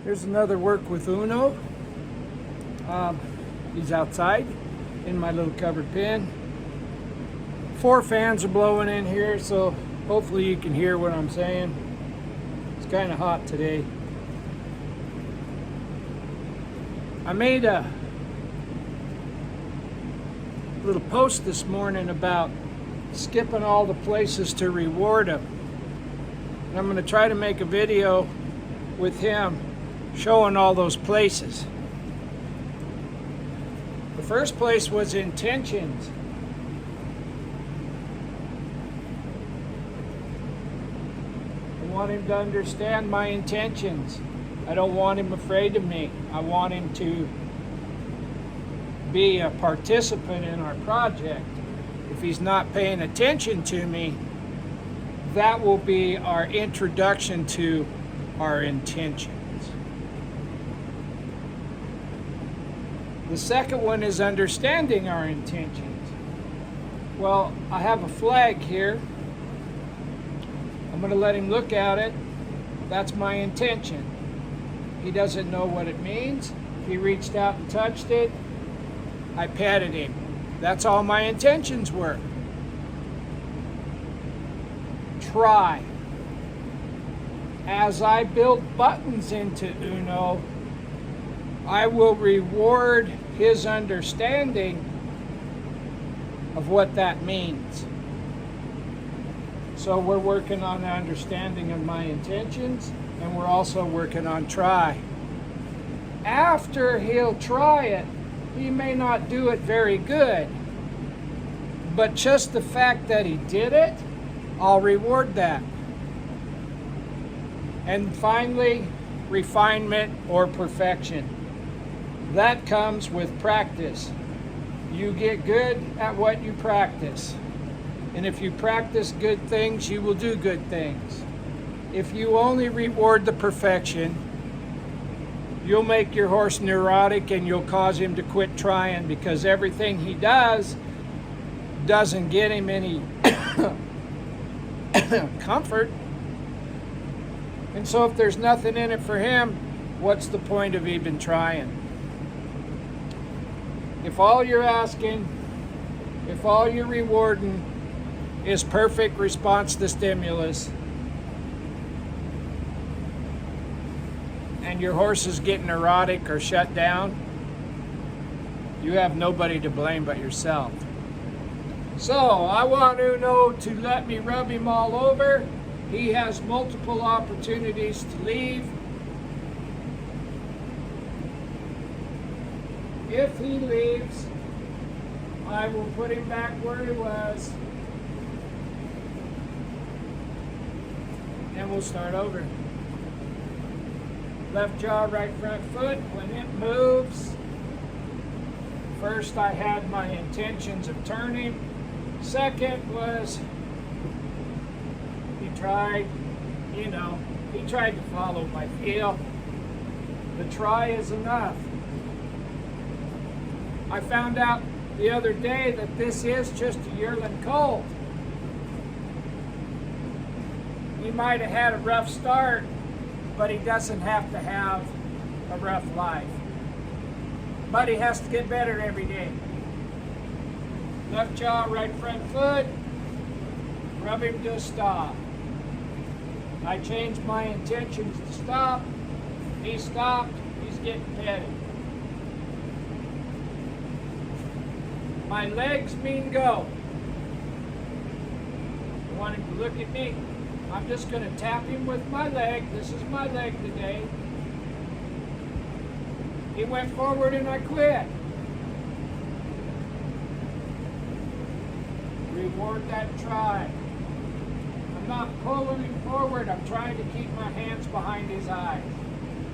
Here's another work with Uno. He's outside in my little covered pen. 4 fans are blowing in here, so hopefully you can hear what I'm saying. It's kind of hot today. I made a little post this morning about skipping all the places to reward him. And I'm going to try to make a video with him showing all those places. The first place was intentions. I want him to understand my intentions. I don't want him afraid of me. I want him to be a participant in our project. If he's not paying attention to me, that will be our introduction to our intentions. The second one is understanding our intentions. Well, I have a flag here. I'm going to let him look at it. That's my intention. He doesn't know what it means. He reached out and touched it. I patted him. That's all my intentions were. Try. As I build buttons into Uno, I will reward his understanding of what that means. So we're working on the understanding of my intentions, and we're also working on try. After he'll try it, he may not do it very good, but just the fact that he did it, I'll reward that. And finally, refinement or perfection. That comes with practice. You get good at what you practice. And if you practice good things, you will do good things. If you only reward the perfection, you'll make your horse neurotic and you'll cause him to quit trying, because everything he does doesn't get him any comfort. And so if there's nothing in it for him, what's the point of even trying? If all you're asking, if all you're rewarding is perfect response to stimulus, and your horse is getting neurotic or shut down, you have nobody to blame but yourself. So I want Uno to let me rub him all over. He has multiple opportunities to leave. If he leaves, I will put him back where he was, and we'll start over. Left jaw, right front foot. When it moves, first I had my intentions of turning. Second was he tried to follow my feel. The try is enough. I found out the other day that this is just a yearling colt. He might have had a rough start, but he doesn't have to have a rough life. But he has to get better every day. Left jaw, right front foot. Rub him to a stop. I changed my intentions to stop. He stopped. He's getting petted. My legs mean go. I want him to look at me. I'm just going to tap him with my leg. This is my leg today. He went forward and I quit. Reward that try. I'm not pulling him forward. I'm trying to keep my hands behind his eyes,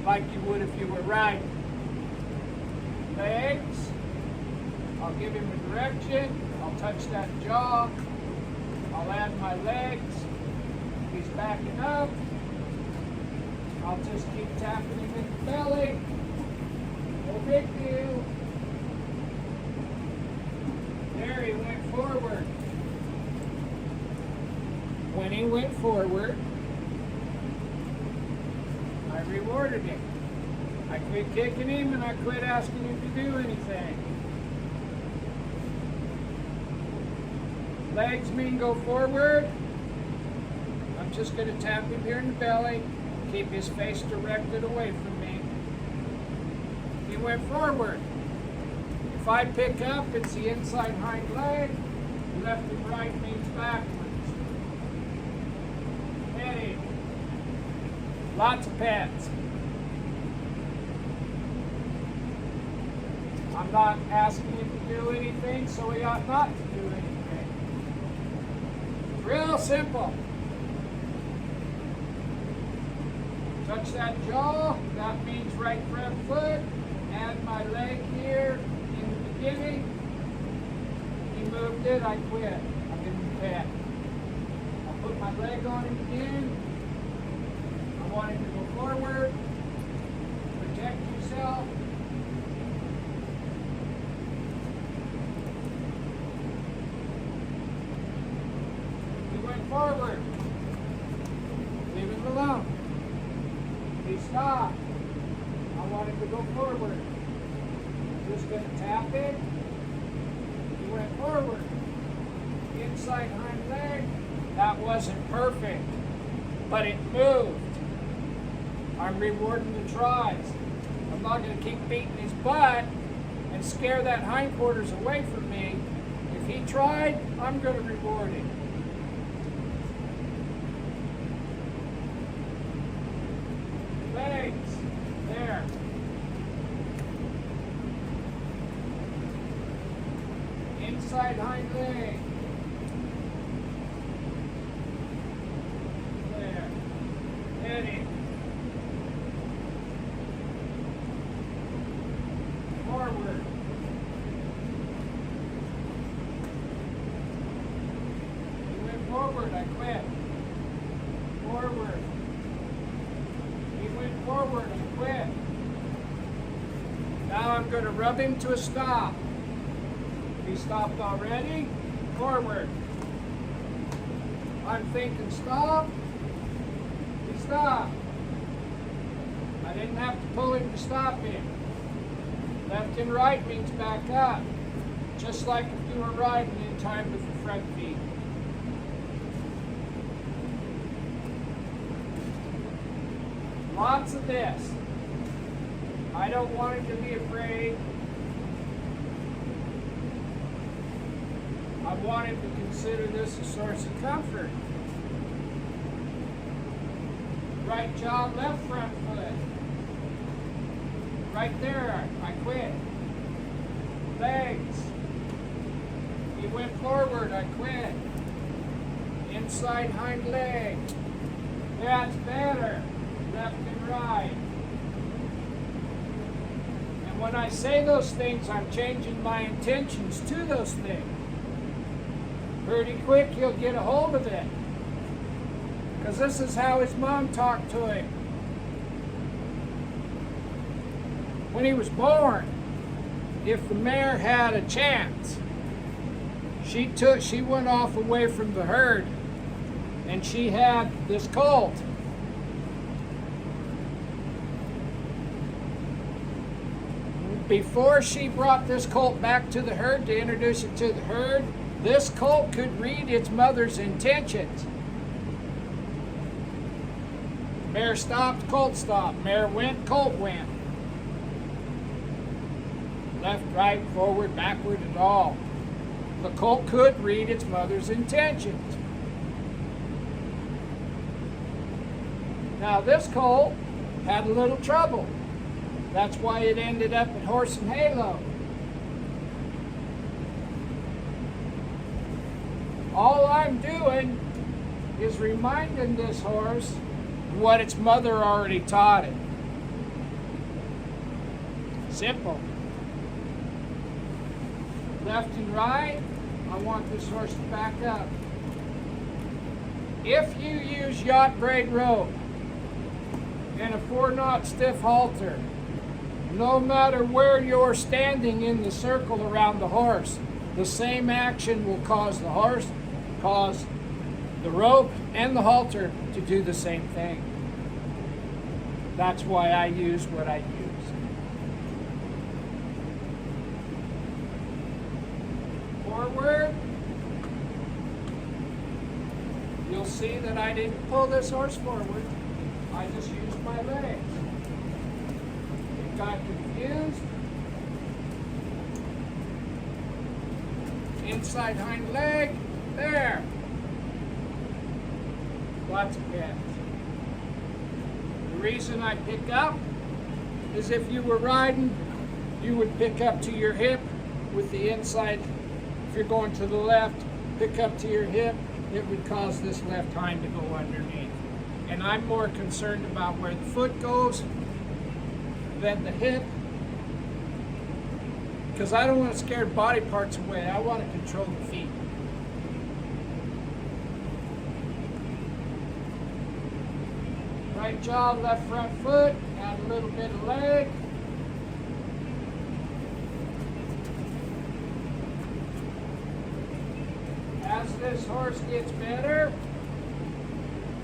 like you would if you were riding. Legs. I'll give him a direction. I'll touch that jaw. I'll add my legs. He's backing up. I'll just keep tapping him in the belly. No big deal. There, he went forward. When he went forward, I rewarded him. I quit kicking him and I quit asking him to do anything. Legs mean go forward. I'm just going to tap him here in the belly, keep his face directed away from me. He went forward. If I pick up, it's the inside hind leg. Left and right means backwards. Heading. Lots of pets. I'm not asking him to do anything, so he ought not to do anything. Real simple. Touch that jaw, that means right front foot. Add my leg here in the beginning. He moved it, I quit. I'll give him a pat. I'll put my leg on him again. I want him to go forward. Protect yourself. He went forward. Leave him alone. He stopped. I want him to go forward. I'm just going to tap it. He went forward. Inside hind leg. That wasn't perfect, but it moved. I'm rewarding the tries. I'm not going to keep beating his butt and scare that hindquarters away from me. If he tried, I'm going to reward him. Legs. There. Inside hind leg. There. Heading. Forward. He went forward, I quit. Forward. He went forward, I quit. Now I'm going to rub him to a stop. He stopped already. Forward. I'm thinking stop. He stopped. I didn't have to pull him to stop him. Left and right means back up. Just like if you were riding in time with the front feet. Lots of this. I don't want him to be afraid. I want him to consider this a source of comfort. Right jaw, left front foot. Right there, I quit. Legs. He went forward, I quit. Inside hind leg. That's better. Left and right. And when I say those things, I'm changing my intentions to those things. Pretty quick, he'll get a hold of it. Because this is how his mom talked to him. When he was born, if the mare had a chance, she went off away from the herd, and she had this colt. Before she brought this colt back to the herd to introduce it to the herd, this colt could read its mother's intentions. Mare stopped, colt stopped. Mare went, colt went. Left, right, forward, backward, and all. The colt could read its mother's intentions. Now this colt had a little trouble. That's why it ended up at Horse and Halo. All I'm doing is reminding this horse what its mother already taught it. Simple. Left and right, I want this horse to back up. If you use yacht braid rope and a 4-knot stiff halter, no matter where you're standing in the circle around the horse, the same action will cause the rope and the halter to do the same thing. That's why I use what I use. Forward. You'll see that I didn't pull this horse forward. I just used my legs. It got confused. Inside hind leg. There. Lots of bends. The reason I pick up is if you were riding, you would pick up to your hip with the inside. If you're going to the left, pick up to your hip. It would cause this left hind to go underneath. And I'm more concerned about where the foot goes than the hip, because I don't want to scare body parts away. I want to control the feet. Right jaw, left front foot, add a little bit of leg. As this horse gets better,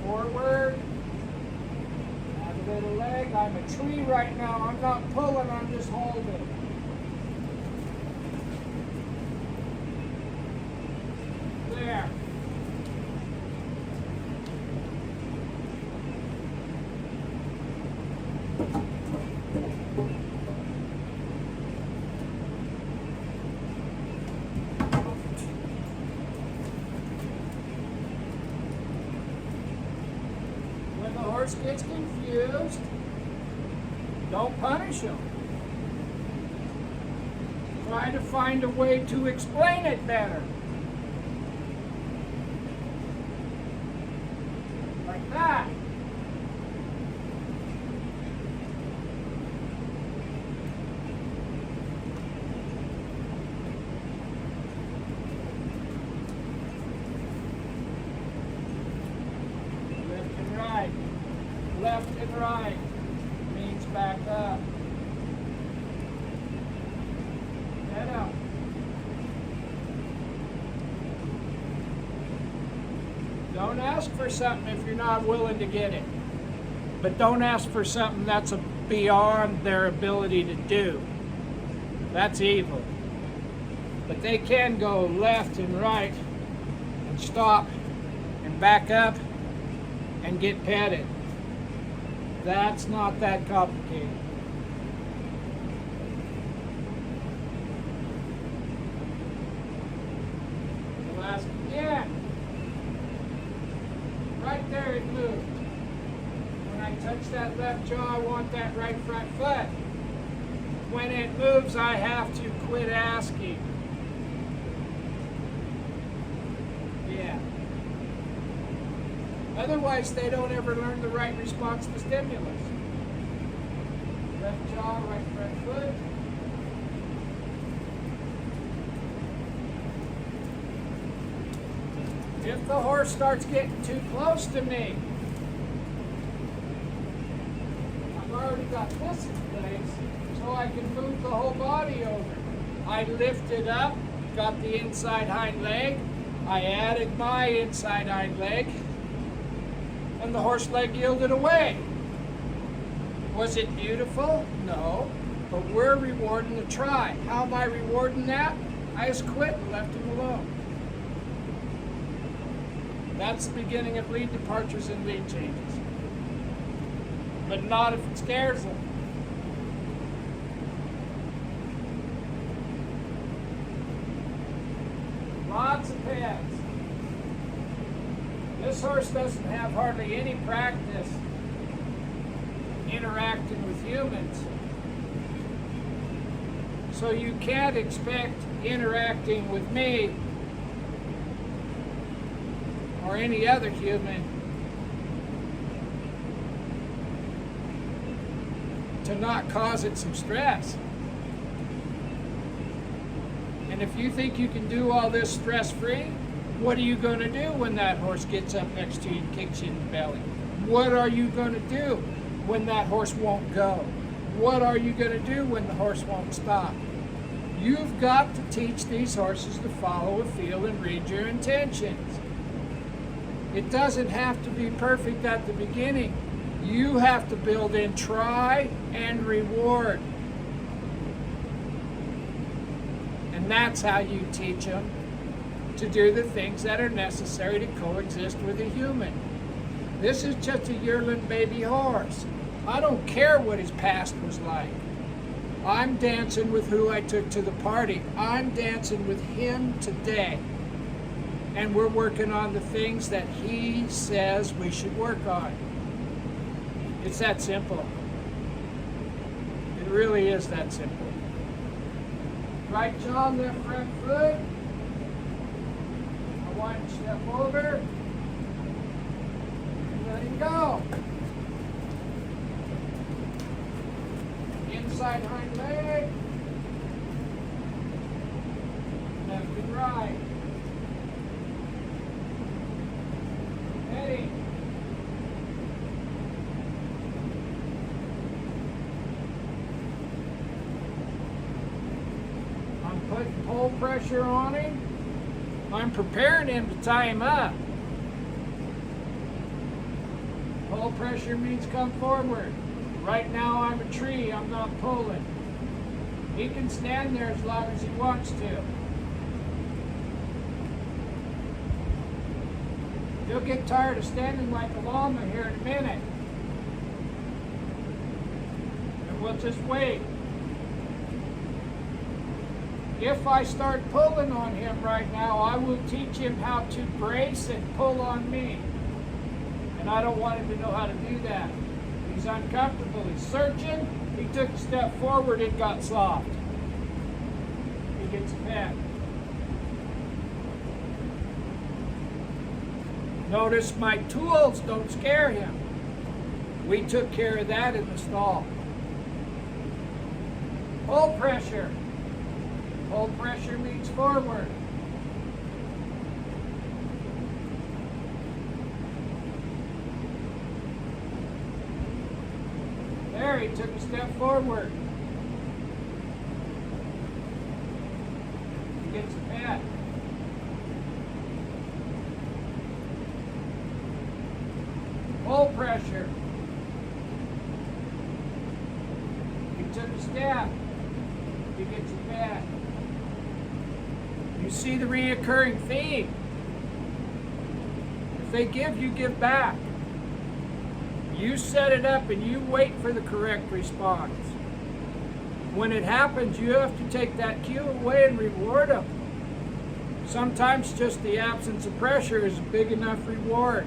forward, add a little leg. I'm a tree right now. I'm not pulling, I'm just holding. There. When the horse gets confused, don't punish him. Try to find a way to explain it better. Like that. Left and right. Left and right means back up. Head up. Don't ask for something if you're not willing to get it. But don't ask for something that's beyond their ability to do. That's evil. But they can go left and right and stop and back up and get petted. That's not that complicated. We'll ask again. Right there it moved. When I touch that left jaw, I want that right front foot. When it moves, I have to quit asking. Yeah. Otherwise, they don't ever learn the right response to stimulus. Left jaw, right front foot. If the horse starts getting too close to me, I've already got this in place, so I can move the whole body over. I lifted up, got the inside hind leg, I added my inside hind leg, and the horse leg yielded away. Was it beautiful? No, but we're rewarding the try. How am I rewarding that? I just quit and left him alone. That's the beginning of lead departures and lead changes. But not if it scares them. Lots of pets. This horse doesn't have hardly any practice interacting with humans. So you can't expect interacting with me or any other human to not cause it some stress. And if you think you can do all this stress-free, what are you going to do when that horse gets up next to you and kicks you in the belly? What are you going to do when that horse won't go? What are you going to do when the horse won't stop? You've got to teach these horses to follow a feel and read your intentions. It doesn't have to be perfect at the beginning. You have to build in try and reward. And that's how you teach them to do the things that are necessary to coexist with a human. This is just a yearling baby horse. I don't care what his past was like. I'm dancing with who I took to the party. I'm dancing with him today. And we're working on the things that he says we should work on. It's that simple. It really is that simple. Right jaw, left front foot. I want you to step over. And let him go. Inside hind leg. Left and right. Ready. I'm putting pull pressure on him. I'm preparing him to tie him up. Pull pressure means come forward. Right now I'm a tree, I'm not pulling. He can stand there as long as he wants to. He'll get tired of standing like a llama here in a minute. And we'll just wait. If I start pulling on him right now, I will teach him how to brace and pull on me. And I don't want him to know how to do that. He's uncomfortable, he's searching, he took a step forward, it got soft. He gets a pet. Notice my tools don't scare him. We took care of that in the stall. Pull pressure. Pull pressure means forward. There, he took a step forward. He gets a pet. Pull pressure. He took a step. He gets a pet. You see the reoccurring theme. If they give, you give back. You set it up and you wait for the correct response. When it happens, you have to take that cue away and reward them. Sometimes just the absence of pressure is a big enough reward.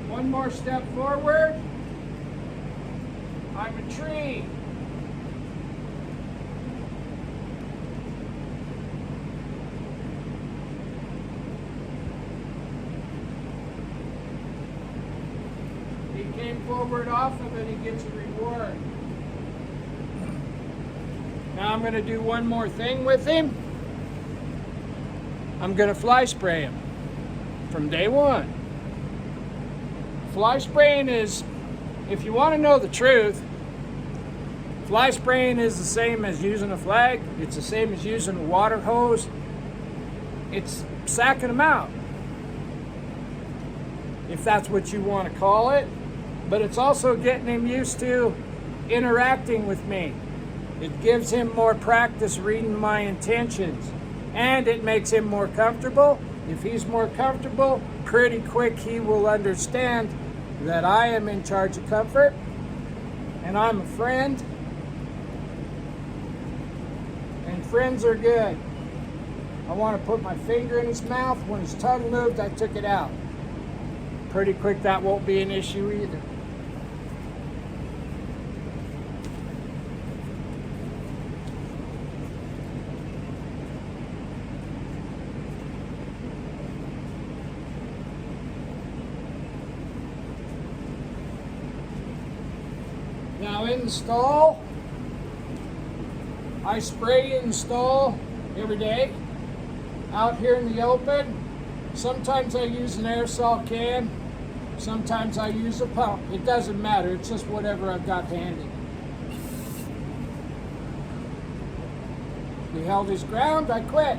One more step forward. I'm a tree. He came forward off of it, he gets a reward. Now I'm going to do one more thing with him. I'm going to fly spray him from day one. Fly spraying is, if you want to know the truth, fly spraying is the same as using a flag. It's the same as using a water hose. It's sacking them out, if that's what you want to call it. But it's also getting him used to interacting with me. It gives him more practice reading my intentions, and it makes him more comfortable. If he's more comfortable, pretty quick he will understand that I am in charge of comfort and I'm a friend, and friends are good. I want to put my finger in his mouth. When his tongue moved, I took it out. Pretty quick, that won't be an issue either. Now in the stall, I spray in the stall every day. Out here in the open, sometimes I use an aerosol can, sometimes I use a pump. It doesn't matter, it's just whatever I've got handy. He held his ground, I quit.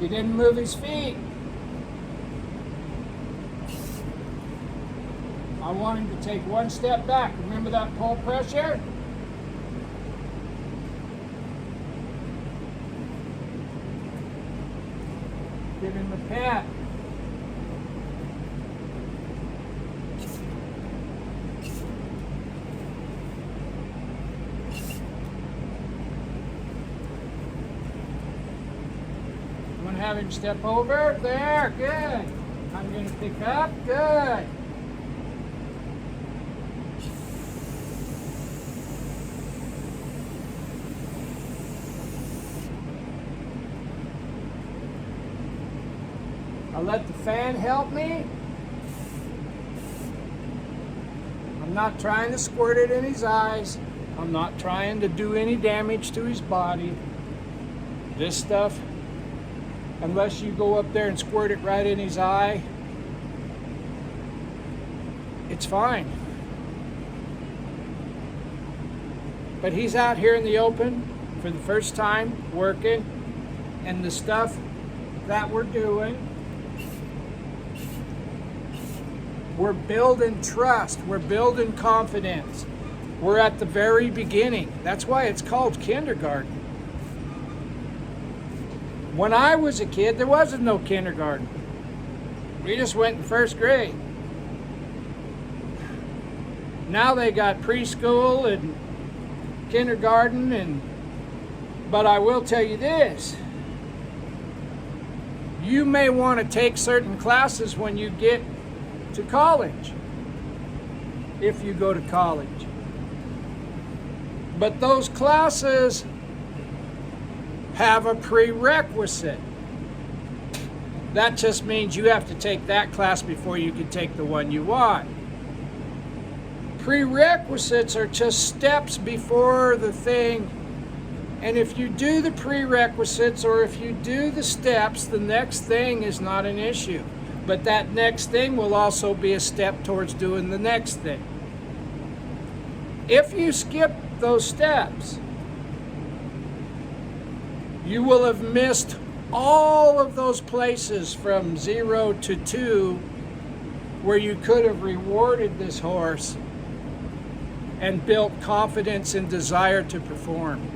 He didn't move his feet. I want him to take one step back. Remember that pull pressure? Give him a pat. I'm going to have him step over. There, good. I'm going to pick up. Good. I'll let the fan help me. I'm not trying to squirt it in his eyes. I'm not trying to do any damage to his body. This stuff, unless you go up there and squirt it right in his eye, it's fine. But he's out here in the open for the first time working, and the stuff that we're doing, we're building trust, we're building confidence. We're at the very beginning. That's why it's called kindergarten. When I was a kid, there wasn't no kindergarten. We just went in first grade. Now they got preschool and kindergarten, but I will tell you this. You may want to take certain classes when you get to college, if you go to college. But those classes have a prerequisite. That just means you have to take that class before you can take the one you want. Prerequisites are just steps before the thing, and if you do the prerequisites or if you do the steps, the next thing is not an issue. But that next thing will also be a step towards doing the next thing. If you skip those steps, you will have missed all of those places from 0 to 2 where you could have rewarded this horse and built confidence and desire to perform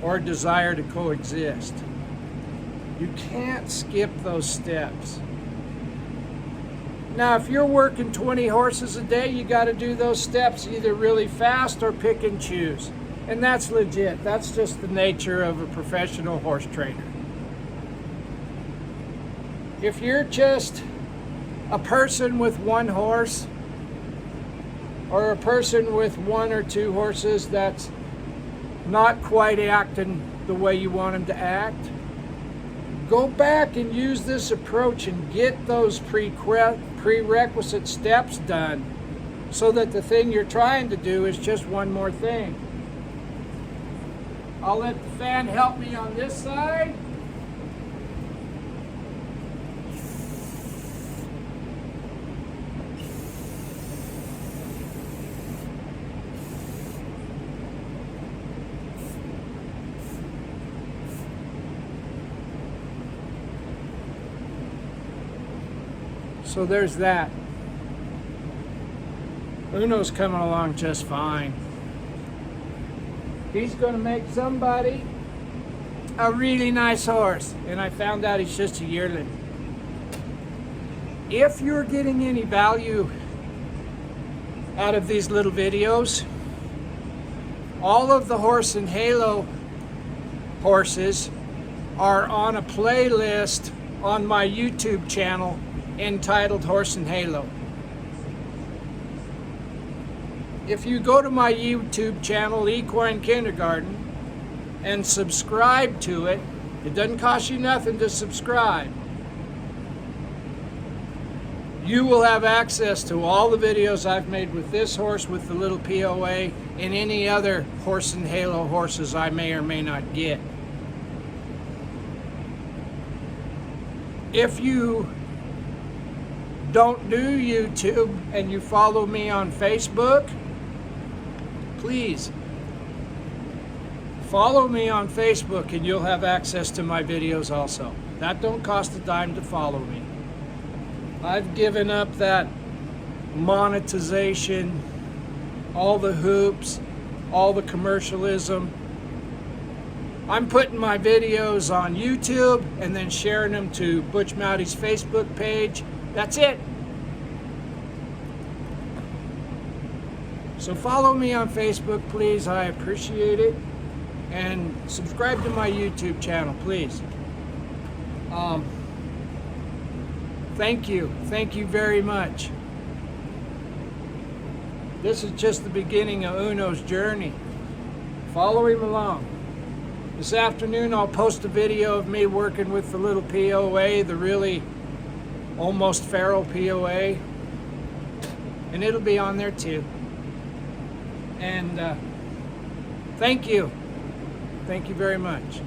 or desire to coexist. You can't skip those steps. Now, if you're working 20 horses a day, you got to do those steps either really fast or pick and choose. And that's legit. That's just the nature of a professional horse trainer. If you're just a person with one horse, or a person with 1 or 2 horses that's not quite acting the way you want them to act, go back and use this approach and get those prerequisite steps done so that the thing you're trying to do is just one more thing. I'll let the fan help me on this side. So there's that. Uno's coming along just fine. He's going to make somebody a really nice horse. And I found out he's just a yearling. If you're getting any value out of these little videos, all of the Horse and Halo horses are on a playlist on my YouTube channel entitled Horse and Halo. If you go to my YouTube channel, Equine Kindergarten, and subscribe to it, it doesn't cost you nothing to subscribe. You will have access to all the videos I've made with this horse, with the little POA, and any other Horse and Halo horses I may or may not get. If you don't do YouTube and you follow me on Facebook, please follow me on Facebook and you'll have access to my videos also. That don't cost a dime to follow me. I've given up that monetization, all the hoops, all the commercialism. I'm putting my videos on YouTube and then sharing them to Butch Mowdy's Facebook page. That's it. So follow me on Facebook, please. I appreciate it. And subscribe to my YouTube channel, please. Thank you. Thank you very much. This is just the beginning of Uno's journey. Follow him along. This afternoon I'll post a video of me working with the little POA, the really almost feral POA. And it'll be on there too. And thank you. Thank you very much.